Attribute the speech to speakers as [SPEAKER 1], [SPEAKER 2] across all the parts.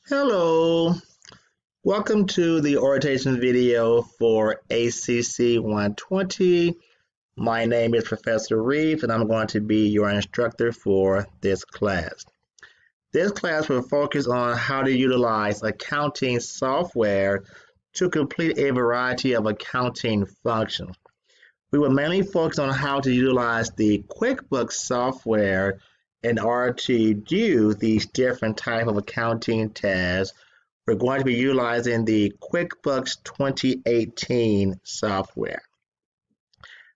[SPEAKER 1] Hello, welcome to the orientation video for ACC 120. My name is Professor Reeves and I'm going to be your instructor for this class. This class will focus on how to utilize accounting software to complete a variety of accounting functions. We will mainly focus on how to utilize the QuickBooks software in order to do these different type of accounting tasks. We're going to be utilizing the QuickBooks 2018 software.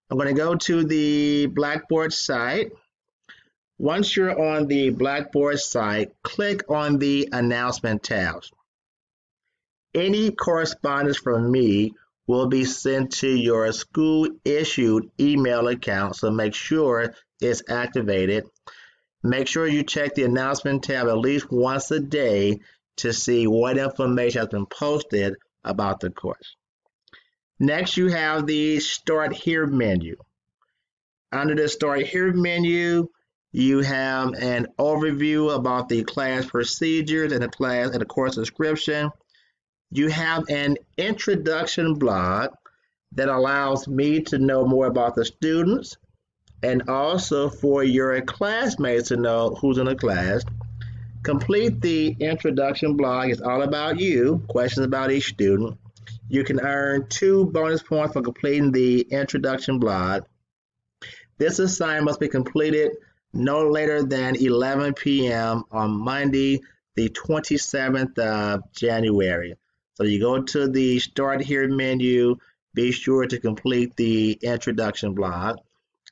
[SPEAKER 1] I'm going to go to the Blackboard site. Once you're on the Blackboard site, click on the Announcement tabs. Any correspondence from me will be sent to your school-issued email account, so make sure it's activated. Make sure you check the Announcement tab at least once a day to see what information has been posted about the course. Next, you have the Start Here menu. Under the Start Here menu, you have an overview about the class procedures and the course description. You have an introduction blog that allows me to know more about the students and also for your classmates to know who's in the class. Complete the introduction blog. It's all about you, questions about each student. You can earn 2 bonus points for completing the introduction blog. This assignment must be completed no later than 11 p.m. on Monday, the 27th of January. So you go to the Start Here menu, be sure to complete the introduction blog.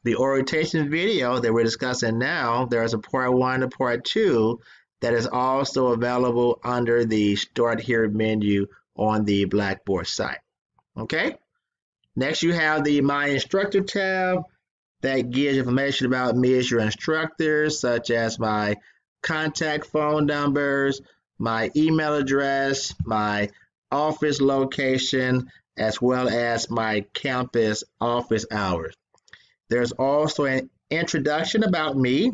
[SPEAKER 1] The orientation video that we're discussing now, there's a part 1 and part 2 that is also available under the Start Here menu on the Blackboard site. Okay? Next, you have the My Instructor tab that gives information about me as your instructor, such as my contact phone numbers, my email address, my office location, as well as my campus office hours. There's also an introduction about me.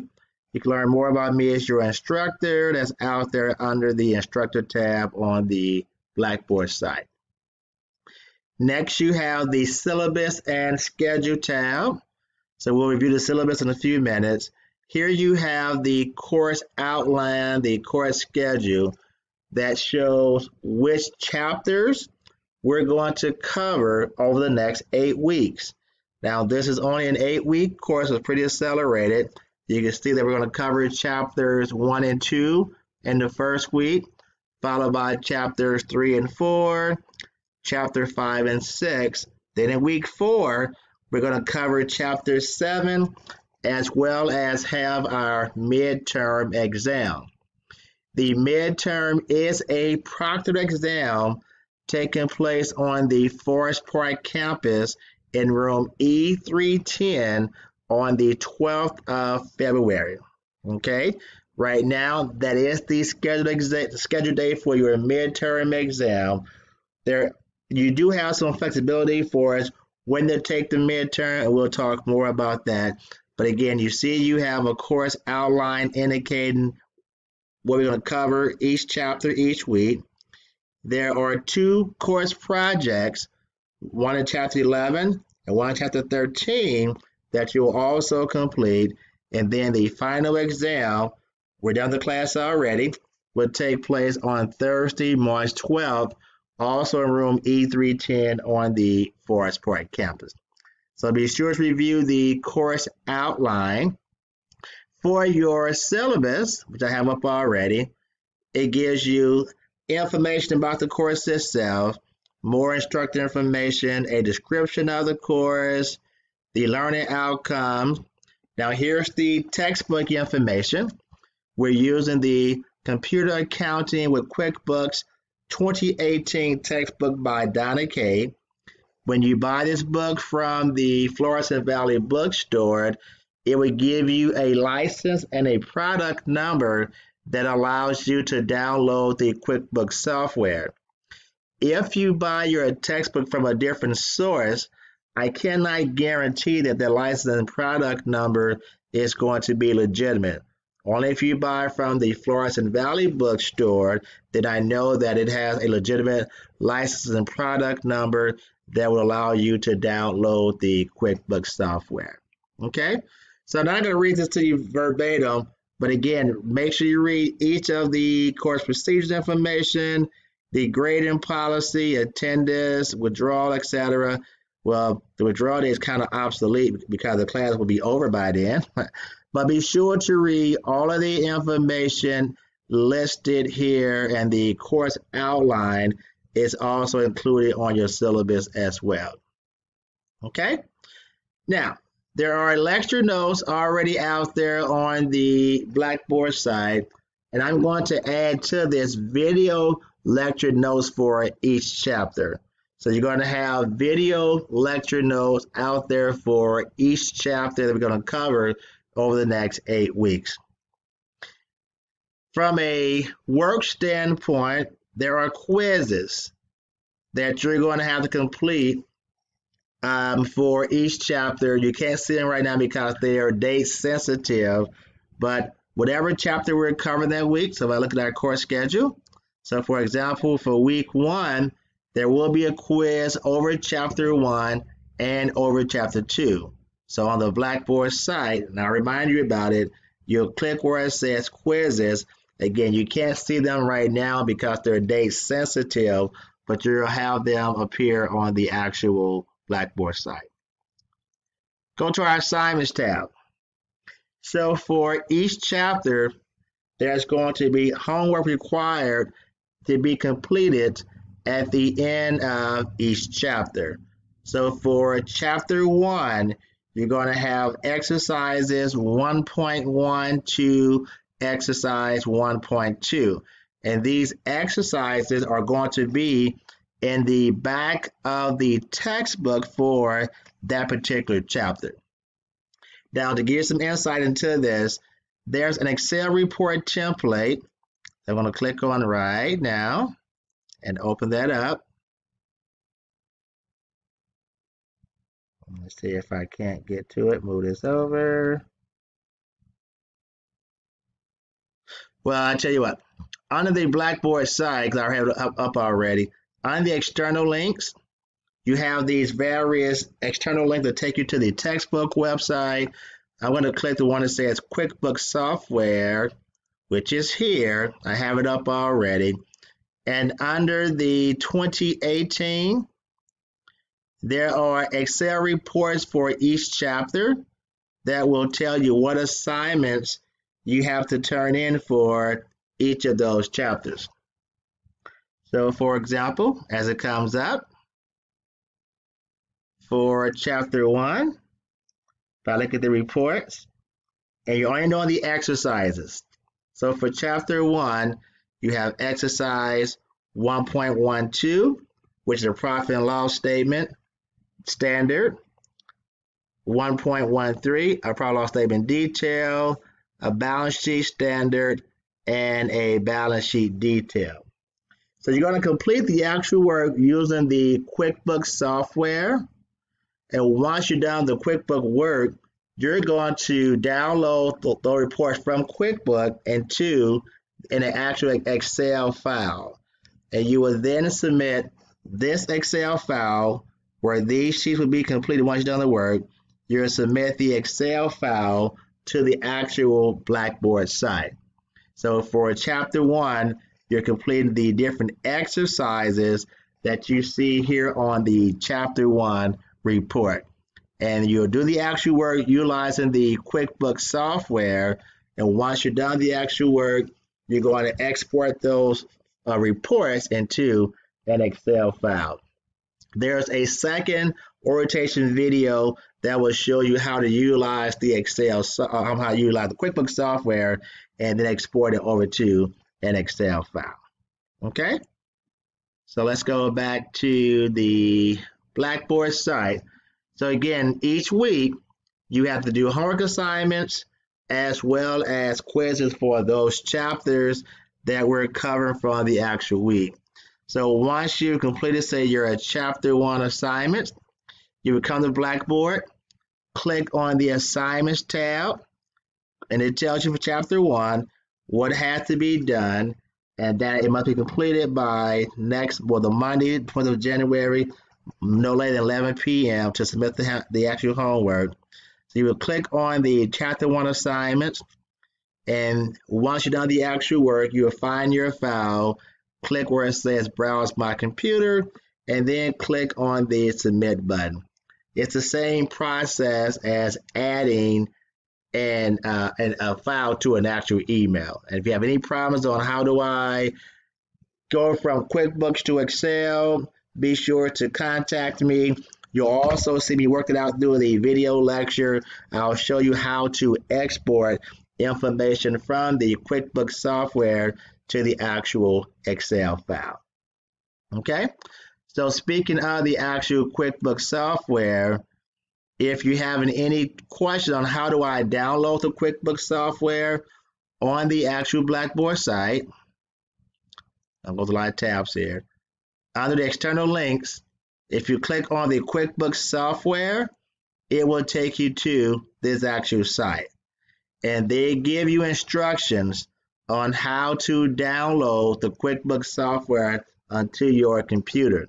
[SPEAKER 1] You can learn more about me as your instructor. That's out there under the Instructor tab on the Blackboard site. Next, you have the Syllabus and Schedule tab. So we'll review the syllabus in a few minutes. Here you have the course outline, the course schedule that shows which chapters we're going to cover over the next 8 weeks. Now, this is only an 8-week course. It's pretty accelerated. You can see that we're going to cover chapters 1 and 2 in the first week, followed by chapters 3 and 4, chapter 5 and 6. Then in week 4, we're going to cover chapter 7, as well as have our midterm exam. The midterm is a proctored exam taking place on the Forest Park campus in room E310 on the 12th of February. Okay, right now that is the scheduled date for your midterm exam. You do have some flexibility for us when to take the midterm, and we'll talk more about that. But again, you see you have a course outline indicating what we're going to cover each chapter each week. There are 2 course projects, one in chapter 11 and one in chapter 13 that you'll also complete. And then the final exam, we're done the class already, will take place on Thursday, March 12th, also in room E310 on the Forest Park campus. So be sure to review the course outline. For your syllabus, which I have up already, it gives you information about the course itself, more instructor information, a description of the course, the learning outcomes. Now here's the textbook information. We're using the Computer Accounting with QuickBooks 2018 textbook by Donna Kay. When you buy this book from the Florissant Valley bookstore, it will give you a license and a product number that allows you to download the QuickBooks software. If you buy your textbook from a different source, I cannot guarantee that the license and product number is going to be legitimate. Only if you buy from the Florissant Valley bookstore, then I know that it has a legitimate license and product number that will allow you to download the QuickBooks software. Okay, so I'm not going to read this to you verbatim, but again, make sure you read each of the course procedures information, the grading policy, attendance, withdrawal, etc. Well, the withdrawal date is kind of obsolete because the class will be over by then. But be sure to read all of the information listed here, and the course outline is also included on your syllabus as well. Okay? Now, there are lecture notes already out there on the Blackboard site, and I'm going to add to this video lecture notes for each chapter. So you're going to have video lecture notes out there for each chapter that we're going to cover over the next 8 weeks. From a work standpoint, there are quizzes that you're going to have to complete for each chapter. You can't see them right now because they are date sensitive, but whatever chapter we're covering that week, so if I look at our course schedule, so for example, for week 1, there will be a quiz over chapter 1 and over chapter 2. So on the Blackboard site, and I'll remind you about it, you'll click where it says quizzes. Again, you can't see them right now because they're date sensitive, but you'll have them appear on the actual Blackboard site. Go to our assignments tab. So for each chapter, there's going to be homework required to be completed at the end of each chapter. So for chapter 1, you're going to have exercises 1.1 to exercise 1.2. And these exercises are going to be in the back of the textbook for that particular chapter. Now, to give some insight into this, there's an Excel report template I'm going to click on right now and open that up. Let's see if I can't get to it. Move this over. Well, I tell you what, on the Blackboard site, because I have it up already, on the external links, you have these various external links that take you to the textbook website. I'm going to click the one that says QuickBooks Software, which is here. I have it up already. And under the 2018, there are Excel reports for each chapter that will tell you what assignments you have to turn in for each of those chapters. So for example, as it comes up, for chapter 1, if I look at the reports, and you're only doing the exercises. So for chapter 1, you have exercise 1.12, which is a profit and loss statement standard, 1.13, a profit and loss statement detail, a balance sheet standard, and a balance sheet detail. So you're going to complete the actual work using the QuickBooks software. And once you're done the QuickBooks work, you're going to download the reports from QuickBooks into an actual Excel file. And you will then submit this Excel file where these sheets will be completed once you've done the work. You'll submit the Excel file to the actual Blackboard site. So for chapter 1, you're completing the different exercises that you see here on the chapter 1 report. And you'll do the actual work utilizing the QuickBooks software. And once you're done the actual work, you're going to export those reports into an Excel file. There's a second orientation video that will show you how to utilize the how to utilize the QuickBooks software and then export it over to an Excel file. Okay? So let's go back to the Blackboard site. So again, each week you have to do homework assignments as well as quizzes for those chapters that we're covering from the actual week. So once you completed, say you're at chapter 1 assignments, you would come to Blackboard, click on the assignments tab, and it tells you for chapter 1 what has to be done, and that it must be completed by the Monday, 20th of January, no later than 11 p.m. to submit the actual homework. So you will click on the chapter 1 assignments, and once you've done the actual work, you'll find your file, click where it says Browse My Computer, and then click on the Submit button. It's the same process as adding a file to an actual email. And if you have any problems on how do I go from QuickBooks to Excel, be sure to contact me. You'll also see me working out through the video lecture. I'll show you how to export information from the QuickBooks software to the actual Excel file. Okay? So speaking of the actual QuickBooks software, if you have any questions on how do I download the QuickBooks software on the actual Blackboard site, I'll go to a lot of tabs here. Under the external links, if you click on the QuickBooks software, it will take you to this actual site. And they give you instructions on how to download the QuickBooks software onto your computer.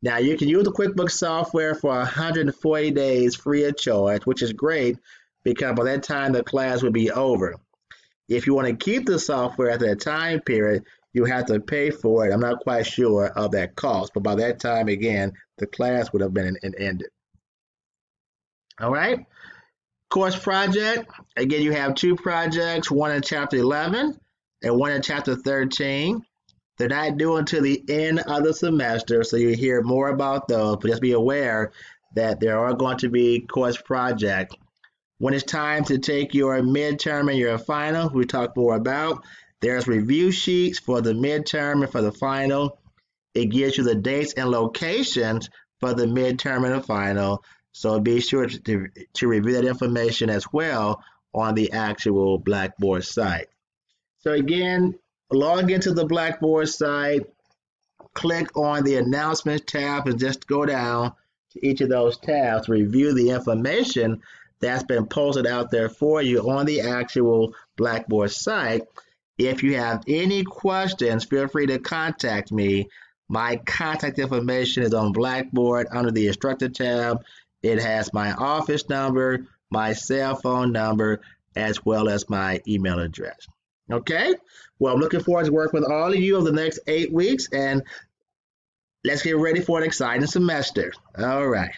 [SPEAKER 1] Now, you can use the QuickBooks software for 140 days free of charge, which is great because by that time the class will be over. If you want to keep the software at that time period, you have to pay for it. I'm not quite sure of that cost, but by that time, again, the class would have been ended. All right. Course project. Again, you have 2 projects, one in chapter 11 and one in chapter 13. They're not due until the end of the semester, so you hear more about those, but just be aware that there are going to be course projects. When it's time to take your midterm and your final, we talk more about, there's review sheets for the midterm and for the final. It gives you the dates and locations for the midterm and the final, so be sure to review that information as well on the actual Blackboard site. So again, log into the Blackboard site, click on the announcements tab, and just go down to each of those tabs, review the information that's been posted out there for you on the actual Blackboard site. If you have any questions, feel free to contact me. My contact information is on Blackboard under the Instructor tab. It has my office number, my cell phone number, as well as my email address. Okay? Well, I'm looking forward to working with all of you over the next 8 weeks, and let's get ready for an exciting semester. All right.